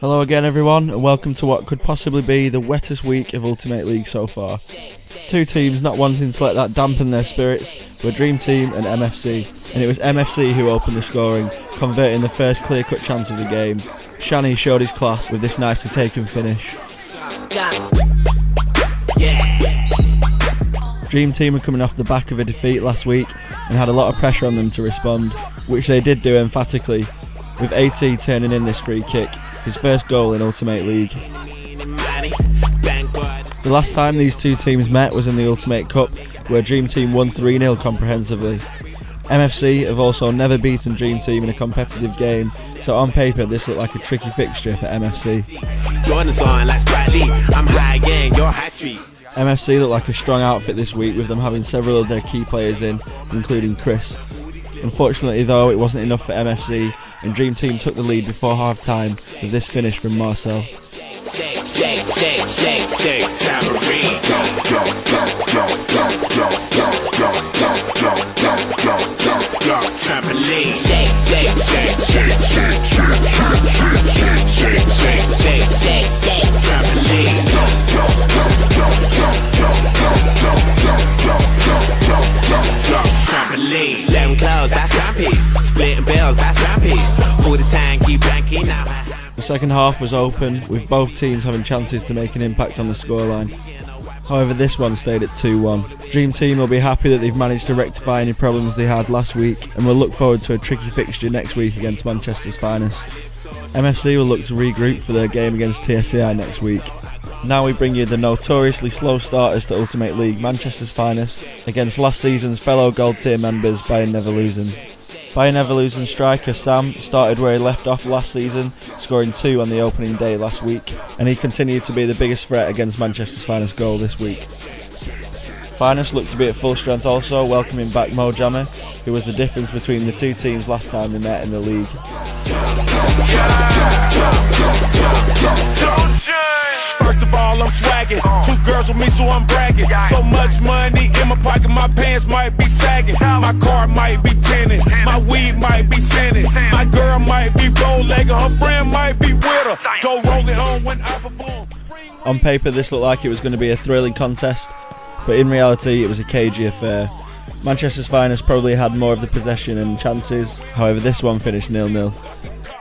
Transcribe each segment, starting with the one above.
Hello again everyone, and welcome to what could possibly be the wettest week of Ultimate League so far. Two teams not wanting to let that dampen their spirits were Dream Team and MFC, and it was MFC who opened the scoring, converting the first clear-cut chance of the game. Shani showed his class with this nicely taken finish. Dream Team were coming off the back of a defeat last week and had a lot of pressure on them to respond, which they did do emphatically, with AT turning in this free kick, his first goal in Ultimate League. The last time these two teams met was in the Ultimate Cup, where Dream Team won 3-0 comprehensively. MFC have also never beaten Dream Team in a competitive game, so on paper this looked like a tricky fixture for MFC. MFC looked like a strong outfit this week, with them having several of their key players in, including Chris. Unfortunately though, it wasn't enough for MFC, and Dream Team took the lead before half time with this finish from Marcel. The second half was open, with both teams having chances to make an impact on the scoreline. However, this one stayed at 2-1. Dream Team will be happy that they've managed to rectify any problems they had last week, and will look forward to a tricky fixture next week against Manchester's finest. MFC will look to regroup for their game against TSE next week. Now we bring you the notoriously slow starters to Ultimate League, Manchester's finest, against last season's fellow Gold Tier members, Bayern Neverlusen. Bayern Neverlusen striker Sam started where he left off last season, scoring 2 on the opening day last week, and he continued to be the biggest threat against Manchester's finest goal this week. Finest looked to be at full strength also, welcoming back Mo Jammer, who was the difference between the two teams last time they met in the league. First of all, I'm swagging. 2 girls with me, so I'm bragging. So much money in my pocket, my pants might be sagging. My car might be tinted, my weed might be scented. My girl might be bow-legged, her friend might be with her. Go roll it on when I perform. On paper, this looked like it was going to be a thrilling contest, but in reality, it was a cagey affair. Manchester's finest probably had more of the possession and chances, however, this one finished 0-0.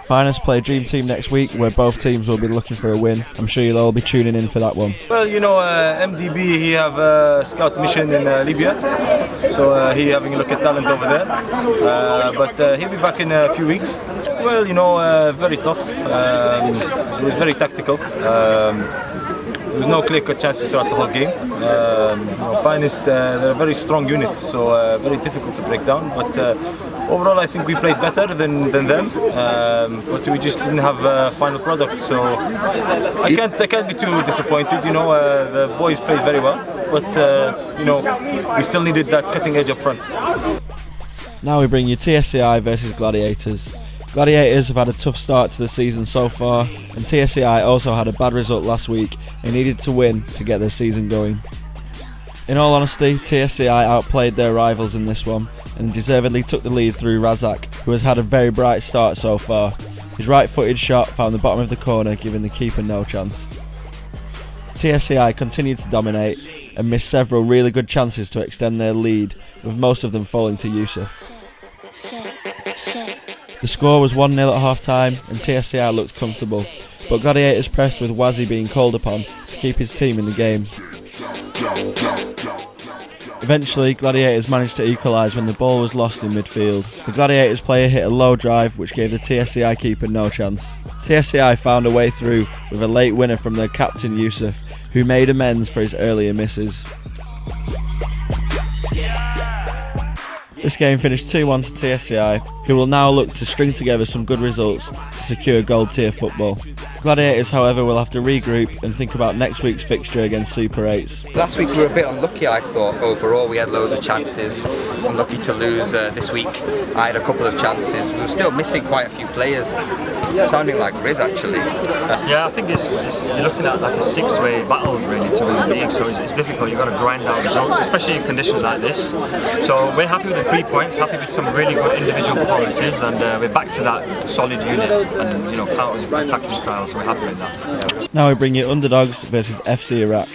Finest play Dream Team next week, where both teams will be looking for a win. I'm sure you'll all be tuning in for that one. Well, you know, MDB, he have a scout mission in Libya, so he having a look at talent over there. But he'll be back in a few weeks. Well, you know, very tough. It was very tactical. There was no clear-cut chances throughout the whole game. Finest, they're a very strong unit, so very difficult to break down. But overall, I think we played better than them, but we just didn't have a final product. So I can't be too disappointed. You know, the boys played very well, but you know, we still needed that cutting edge up front. Now we bring you TSE versus Gladiators. Gladiators have had a tough start to the season so far, and TSE also had a bad result last week and needed to win to get their season going. In all honesty, TSE outplayed their rivals in this one and deservedly took the lead through Razak, who has had a very bright start so far. His right-footed shot found the bottom of the corner, giving the keeper no chance. TSE continued to dominate and missed several really good chances to extend their lead, with most of them falling to Yusuf. The score was 1-0 at half-time and TSE looked comfortable, but Gladiators pressed with Wazi being called upon to keep his team in the game. Eventually, Gladiators managed to equalise when the ball was lost in midfield. The Gladiators player hit a low drive which gave the TSE keeper no chance. TSE found a way through with a late winner from their captain Yusuf, who made amends for his earlier misses. This game finished 2-1 to TSE, who will now look to string together some good results to secure gold tier football. Gladiators, however, will have to regroup and think about next week's fixture against Super 8s. Last week we were a bit unlucky, I thought, overall. We had loads of chances. Unlucky to lose this week. I had a couple of chances. We were still missing quite a few players. Sounding like Riz, actually. Yeah, I think it's you're looking at like a 6-way battle really to win the league, so it's difficult. You've got to grind out results, especially in conditions like this. So we're happy with the 3 points, happy with some really good individual performances performances, and we're back to that solid unit and counter-attacking style, so we're happy with that. Now we bring you Underdogs versus FC Iraq.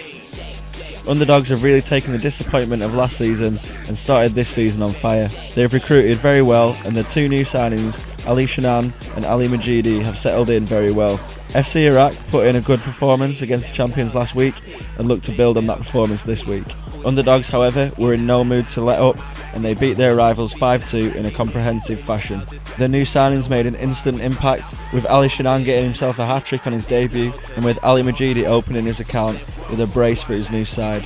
Underdogs have really taken the disappointment of last season and started this season on fire. They've recruited very well, and the two new signings, Ali Shanan and Ali Majidi, have settled in very well. FC Iraq put in a good performance against the champions last week and look to build on that performance this week. Underdogs, however, were in no mood to let up, and they beat their rivals 5-2 in a comprehensive fashion. The new signings made an instant impact, with Ali Shanan getting himself a hat-trick on his debut, and with Ali Majidi opening his account with a brace for his new side.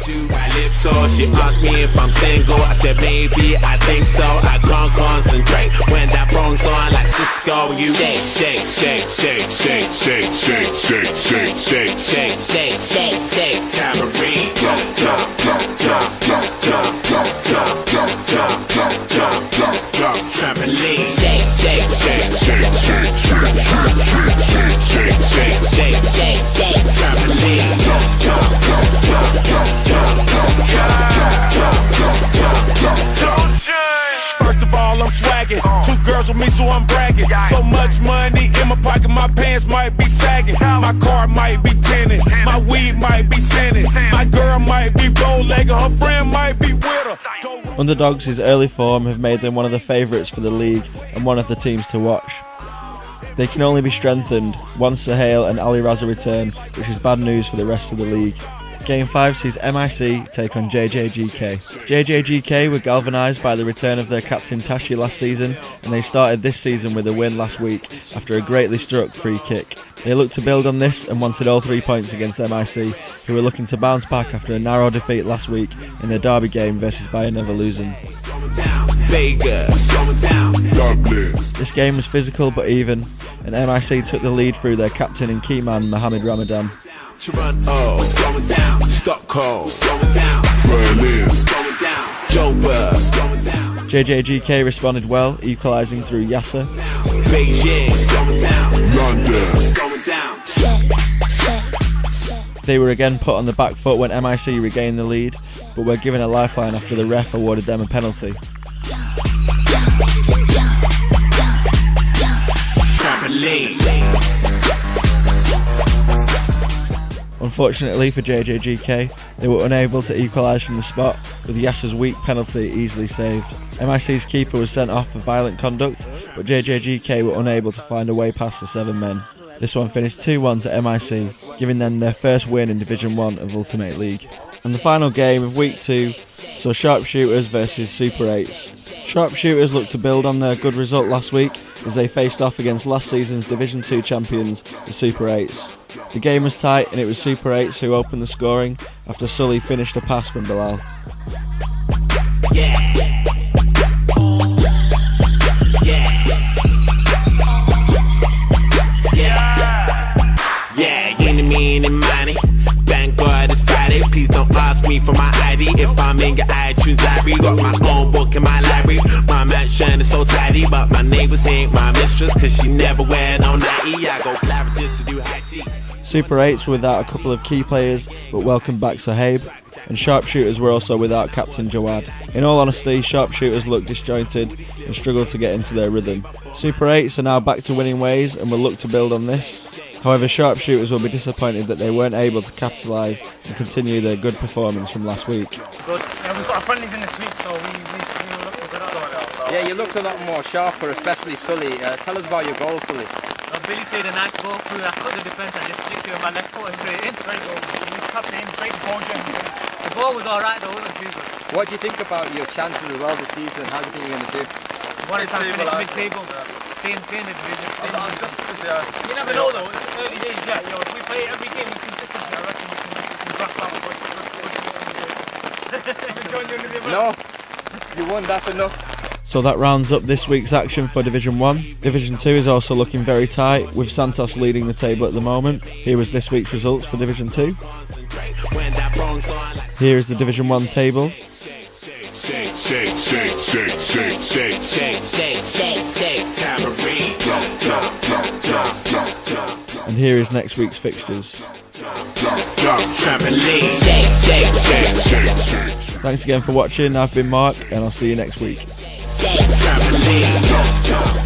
She asked me if I'm single. I said maybe, I think so. I can't concentrate when that phone's on like Cisco. You shake, shake, shake, shake, shake, shake, shake, shake, shake, shake, shake, shake, shake, shake, tambourine. Jump, jump, jump, jump, jump, jump, jump, jump, jump, jump, jump, jump, jump, jump, trampoline. Shake, shake, shake, shake, shake, shake, shake, shake, shake, shake, shake, shake, trampoline. Jump, jump, jump, jump, jump, jump, jump, first of all, I'm swagging. Two girls with me, so I'm bragging. So much money in my pocket, my pants might be sagging. My car might be tinted, my weed might be scented. My girl might be bow-legged, her friend might be with her. Underdogs' early form have made them one of the favourites for the league and one of the teams to watch. They can only be strengthened once Sahel and Ali Raza return, which is bad news for the rest of the league. Game 5 sees MIC take on JJGK. JJGK were galvanised by the return of their captain Tashi last season, and they started this season with a win last week after a greatly struck free kick. They looked to build on this and wanted all 3 points against MIC, who were looking to bounce back after a narrow defeat last week in their derby game versus Bayern Leverkusen. This game was physical but even, and MIC took the lead through their captain and key man Mohamed Ramadan. Toronto, what's going down? Stockholm, what's going down? Berlin, what's going down? Joburg, what's going down? JJGK responded well, equalising through Yasser. Beijing, what's going down? London, what's going down? They were again put on the back foot when MIC regained the lead, but were given a lifeline after the ref awarded them a penalty. Trampoline. Unfortunately for JJGK, they were unable to equalise from the spot, with Yasser's weak penalty easily saved. MIC's keeper was sent off for violent conduct, but JJGK were unable to find a way past the 7 men. This one finished 2-1 to MIC, giving them their first win in Division 1 of Ultimate League. And the final game of Week 2 saw Sharpshooters versus Super 8s. Sharpshooters looked to build on their good result last week as they faced off against last season's Division 2 champions, the Super 8s. The game was tight and it was Super 8s who opened the scoring after Sully finished a pass from Bilal. Thank God it's Friday. Please don't ask me for my ID. If I'm in your iTunes library, got my own book in my library. My mansion is so tidy, but my neighbours ain't my mistress, cause she never wear no nightie. I go Claridge's to do high tea. Super 8s were without a couple of key players, but welcomed back Sahib, and Sharpshooters were also without captain Jawad. In all honesty, Sharpshooters looked disjointed and struggled to get into their rhythm. Super 8s are now back to winning ways and will look to build on this. However, Sharpshooters will be disappointed that they weren't able to capitalise and continue their good performance from last week. Good. We've got our friendlies in this week, so we will look good. Yeah, you looked a lot more sharper, especially Sully. Tell us about your goal, Sully. Billy played a nice ball through that foot of defence and just flicked it with my left foot straight in. Great goal. He just tapped it in, great ball. The ball was alright though, wasn't too good. What do you think about your chances as well this season? How do you think you're going to do? One time finish mid-table. Stay in the division. You never know though, it's early days, yeah. If we play every game with consistency, I reckon we can draft out. No, you won, that's enough. So that rounds up this week's action for Division 1. Division 2 is also looking very tight, with Santos leading the table at the moment. Here was this week's results for Division 2. Here is the Division 1 table. And here is next week's fixtures. Thanks again for watching. I've been Mark, and I'll see you next week. lean.